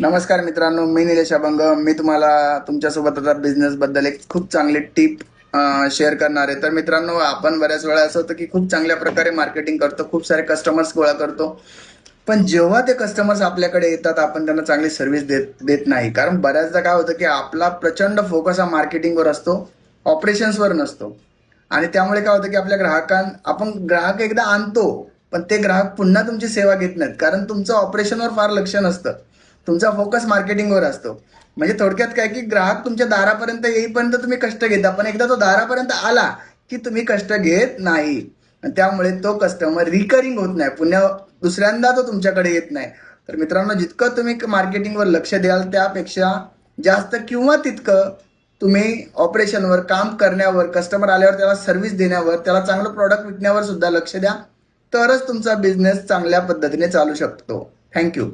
नमस्कार मित्रांनो, मी निलेश अभंग. मी तुम्हाला तुमच्यासोबत आता बिझनेस बद्दल एक खूप चांगली टिप शेअर करणार आहे. तर मित्रांनो, आपण बऱ्याच वेळा असं होतं की खूप चांगल्या प्रकारे मार्केटिंग करतो, खूप सारे कस्टमर्स गोळा करतो. पण जेव्हा ते कस्टमर्स आपल्याकडे येतात, आपण त्यांना चांगली सर्व्हिस देत देत नाही. कारण बऱ्याचदा काय होतं की आपला प्रचंड फोकस हा मार्केटिंगवर असतो, ऑपरेशन्सवर नसतो. आणि त्यामुळे काय होतं की आपण ग्राहक एकदा आणतो, पण ते ग्राहक पुन्हा तुमची सेवा घेत नाहीत, कारण तुमचं ऑपरेशनवर फार लक्ष नसतं. तुमचा फोकस मार्केटिंगवर असतो. म्हणजे थोडक्यात काय की ग्राहक तुमच्या दारापर्यंत येईपर्यंत तुम्ही कष्ट घेता, पण एकदा तो दारापर्यंत आला की तुम्ही कष्ट घेत नाही. आणि त्यामुळे तो कस्टमर रिकरिंग होत नाही, पुन्हा दुसऱ्यांदा तो तुमच्याकडे येत नाही. तर मित्रांनो, जितकं तुम्ही मार्केटिंगवर लक्ष द्याल त्यापेक्षा जास्त किंवा तितकं तुम्ही ऑपरेशनवर, काम करण्यावर, कस्टमर आल्यावर त्याला सर्व्हिस देण्यावर, त्याला चांगलं प्रॉडक्ट विकण्यावर सुद्धा लक्ष द्या. तरच तुमचा बिझनेस चांगल्या पद्धतीने चालू शकतो. थँक्यू.